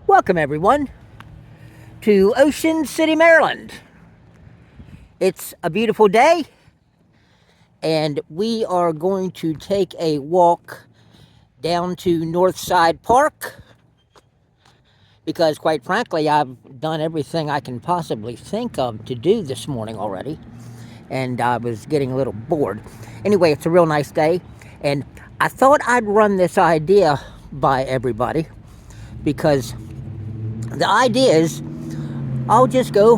Welcome, everyone, to Ocean City, Maryland. It's a beautiful day, and we are going to take a walk down to Northside Park because, quite frankly, I've done everything I can possibly think of to do this morning already, and I was getting a little bored. Anyway, it's a real nice day, and I thought I'd run this idea by everybody because the idea is I'll just go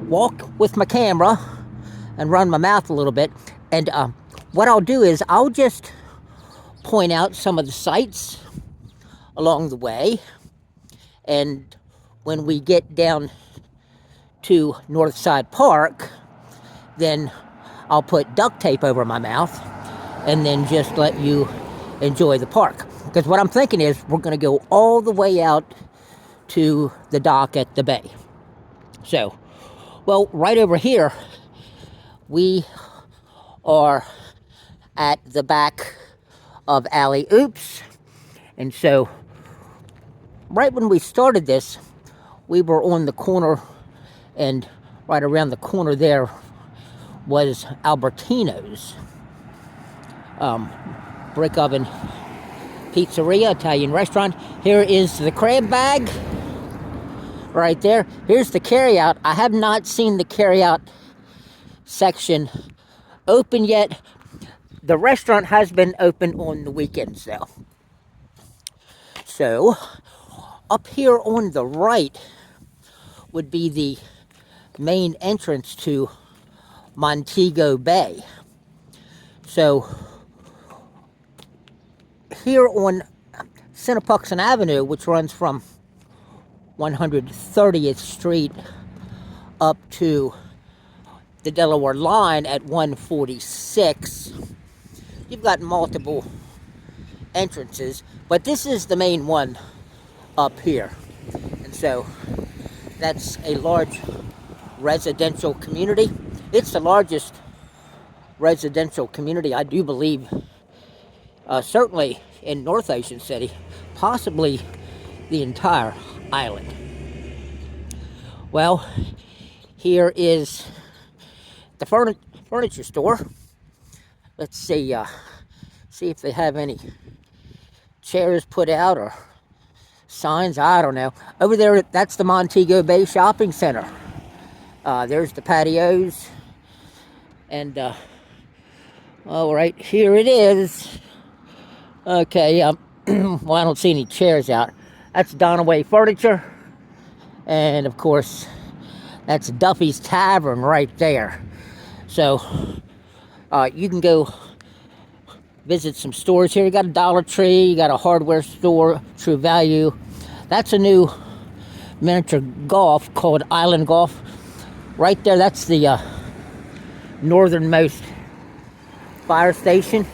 walk with my camera and run my mouth a little bit. And what I'll do is I'll just point out some of the sights along the way. And when we get down to Northside Park, then I'll put duct tape over my mouth and then just let you enjoy the park. Because what I'm thinking is we're going to go all the way out to the dock at the bay. So, well, right over here, we are at the back of Alley Oops. And so, right when we started this, we were on the corner, and right around the corner there was Albertino's. Brick Oven Pizzeria, Italian restaurant. Here is the crab bag. Right there. Here's the carryout. I have not seen the carryout section open yet. The restaurant has been open on the weekends though. So, up here on the right would be the main entrance to Montego Bay. So, here on Sinepuxent Avenue, which runs from 130th Street up to the Delaware line at 146. You've got multiple entrances, but this is the main one up here. And so that's a large residential community. It's the largest residential community, I do believe, certainly in North Ocean City, possibly the entire island. Well, here is the furniture store. Let's see if they have any chairs put out or signs. I don't know. Over there, that's the Montego Bay Shopping Center. There's the patios, and all right, here it is. Okay, well, I don't see any chairs out. That's Donaway Furniture. And, of course, that's Duffy's Tavern right there. So, you can go visit some stores here. You got a Dollar Tree. You got a hardware store, True Value. That's a new miniature golf called Island Golf. Right there, that's the northernmost fire station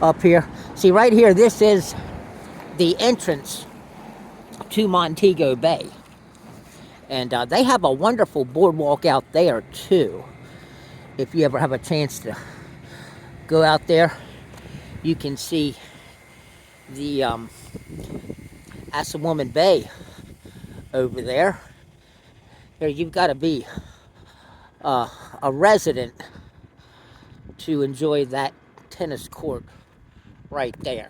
up here. See, right here, this is the entrance to Montego Bay. And they have a wonderful boardwalk out there, too. If you ever have a chance to go out there, you can see the Assawoman Bay over there. Here, you've got to be a resident to enjoy that tennis court right there.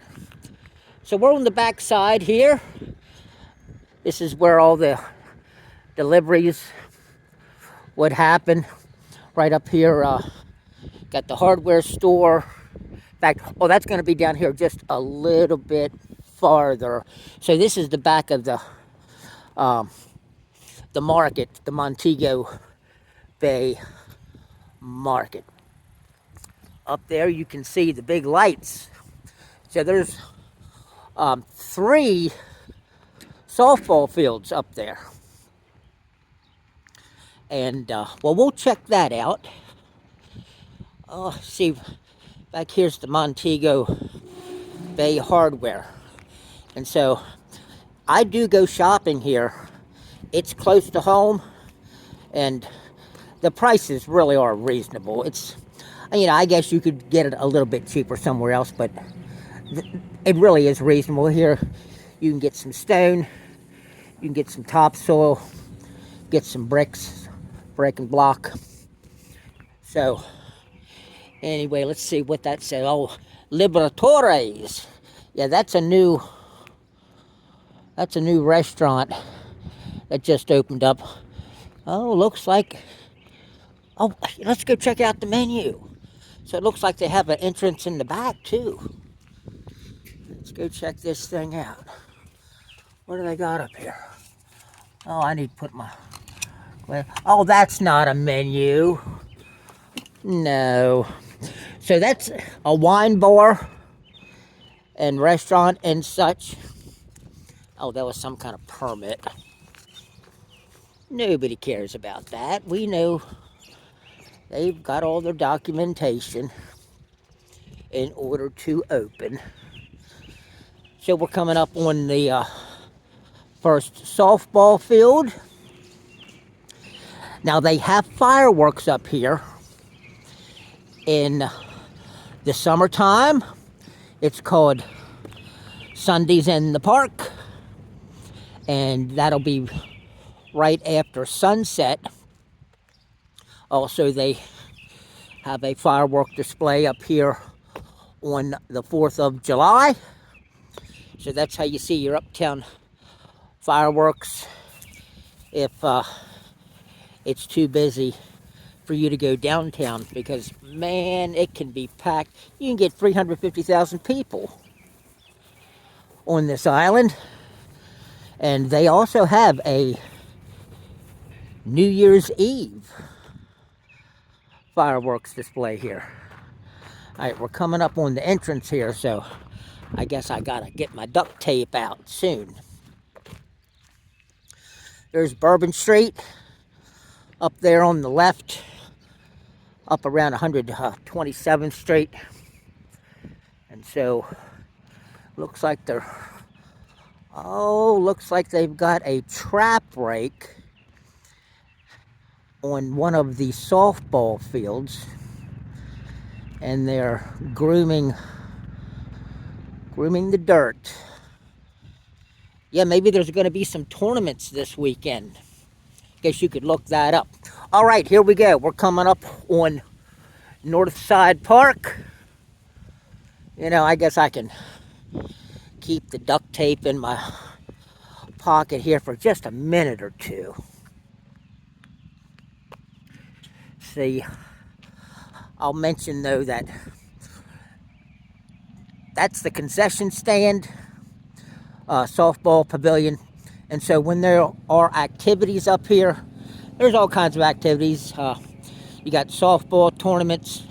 So we're on the back side here. This is where all the deliveries would happen. Right up here, got the hardware store. In fact, oh, that's going to be down here just a little bit farther. So this is the back of the market, the Montego Bay Market. Up there, you can see the big lights. So there's 3 softball fields up there. And, well, we'll check that out. See, back here's the Montego Bay Hardware. And so, I do go shopping here. It's close to home, and the prices really are reasonable. It's, you know, I guess you could get it a little bit cheaper somewhere else, but it really is reasonable. Here, you can get some stone, You can get some topsoil, get some bricks, brick and block. So, anyway, let's see what that says. Oh, Liberatores. Yeah, that's a new restaurant that just opened up. Oh, looks like, oh, let's go check out the menu. So it looks like they have an entrance in the back too. Let's go check this thing out. What do they got up here? Oh, I need to put my, oh, that's not a menu. No. So that's a wine bar and restaurant and such. Oh, that was some kind of permit. Nobody cares about that. We know they've got all their documentation in order to open. So we're coming up on the first softball field. Now they have fireworks up here in the summertime. It's called Sundays in the Park, and that'll be right after sunset. Also, they have a firework display up here on the 4th of July. So that's how you see your uptown fireworks if it's too busy for you to go downtown, because man, it can be packed. You can get 350,000 people on this island. And they also have a New Year's Eve fireworks display here. All right, we're coming up on the entrance here, so I guess I gotta get my duct tape out soon. There's Bourbon Street up there on the left, up around 127th Street. And so, looks like looks like they've got a trap break on one of the softball fields. And they're grooming the dirt. Yeah, maybe there's going to be some tournaments this weekend. Guess you could look that up. All right, here we go. We're coming up on Northside Park. You know, I guess I can keep the duct tape in my pocket here for just a minute or two. See, I'll mention though that that's the concession stand, softball pavilion. And so when there are activities up here, there's all kinds of activities. You got softball tournaments,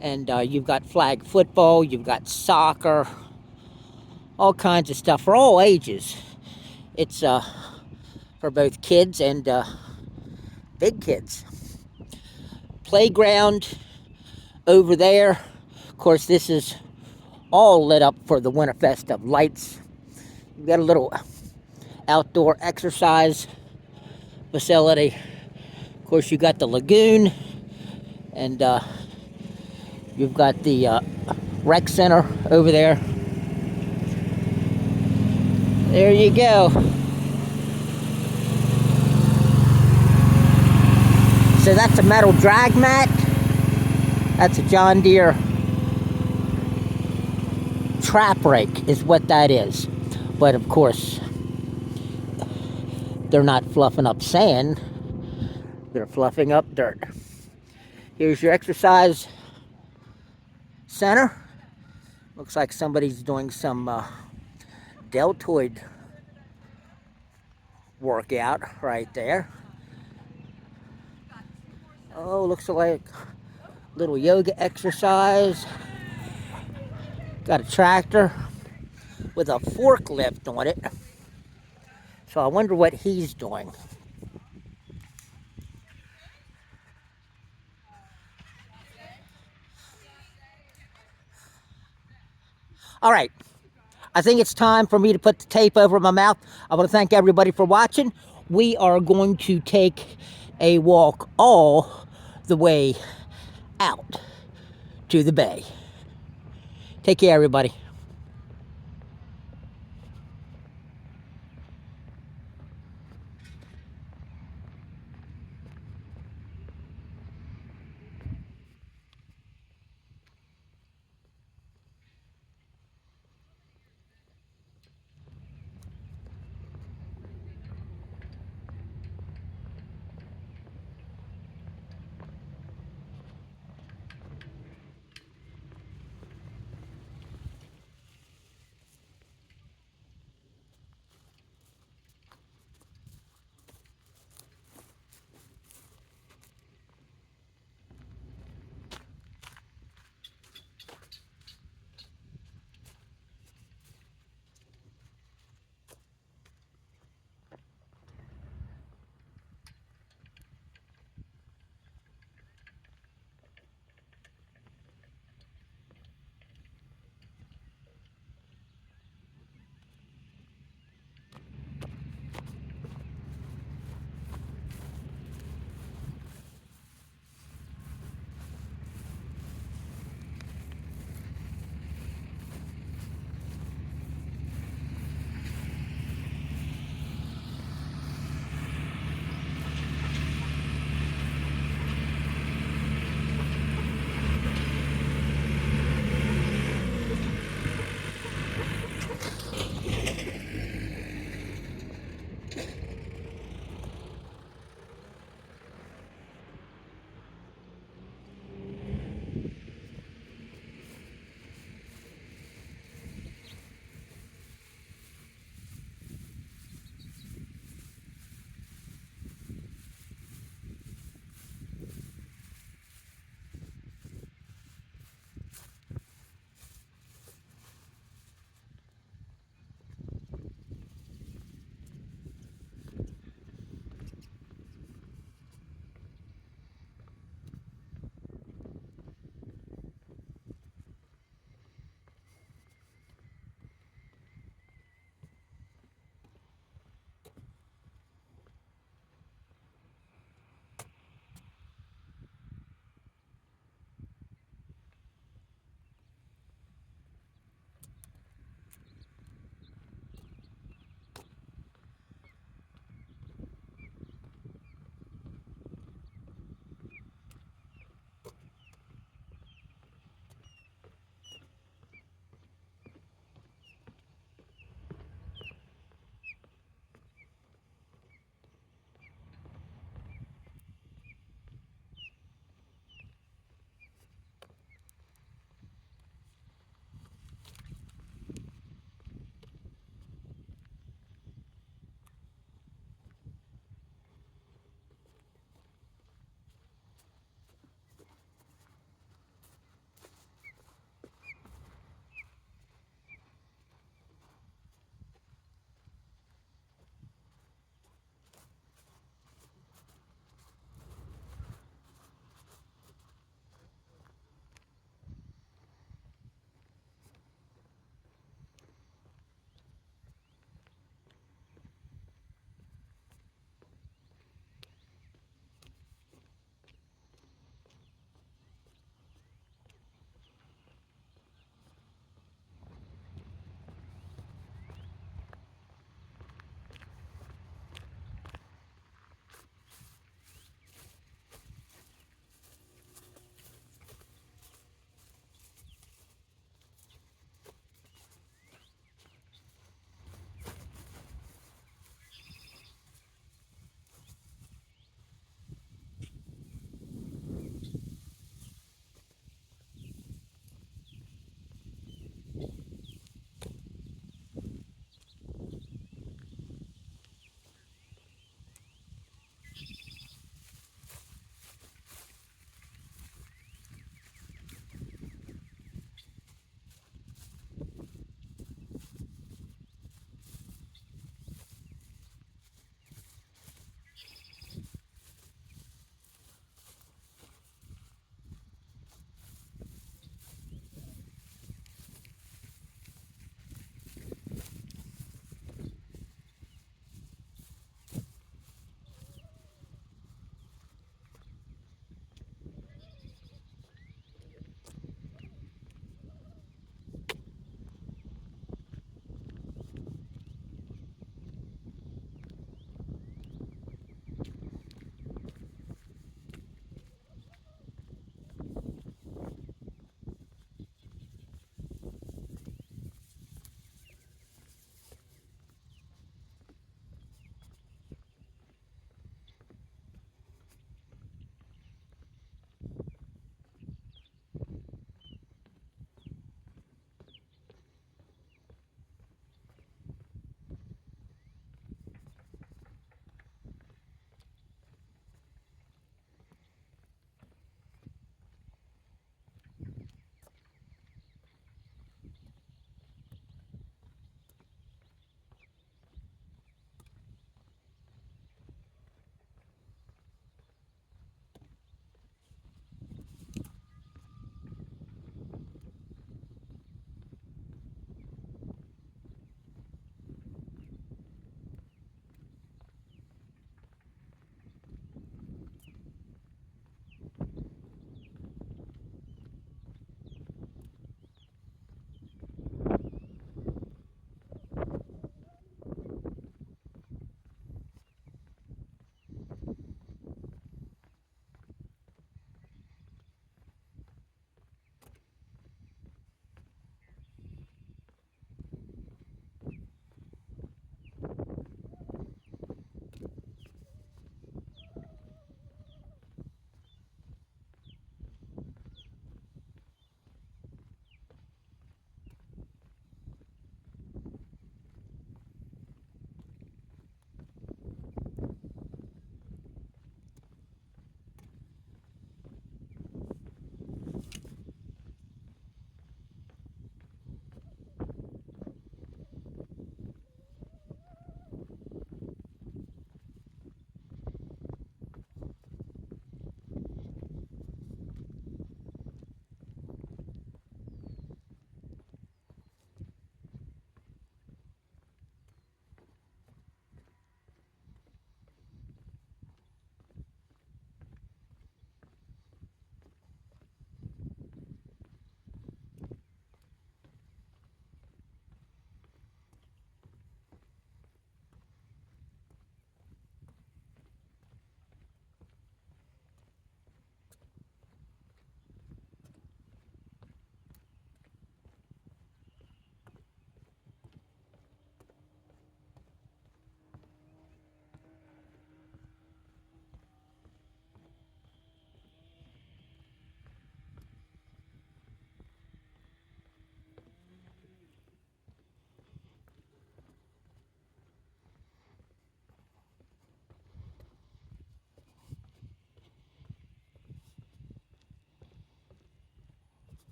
and you've got flag football, you've got soccer, all kinds of stuff for all ages. It's for both kids and big kids. Playground over there. Of course, this is all lit up for the Winterfest of Lights. You've got a little outdoor exercise facility. Of course, you got the lagoon, and you've got the rec center over there. There you go. So that's a metal drag mat. That's a John Deere trap rake is what that is. But of course, they're not fluffing up sand. They're fluffing up dirt. Here's your exercise center. Looks like somebody's doing some deltoid workout right there. Oh, looks like a little yoga exercise. Got a tractor with a forklift on it. So I wonder what he's doing. All right. I think it's time for me to put the tape over my mouth. I want to thank everybody for watching. We are going to take a walk all the way out to the bay. Take care, everybody.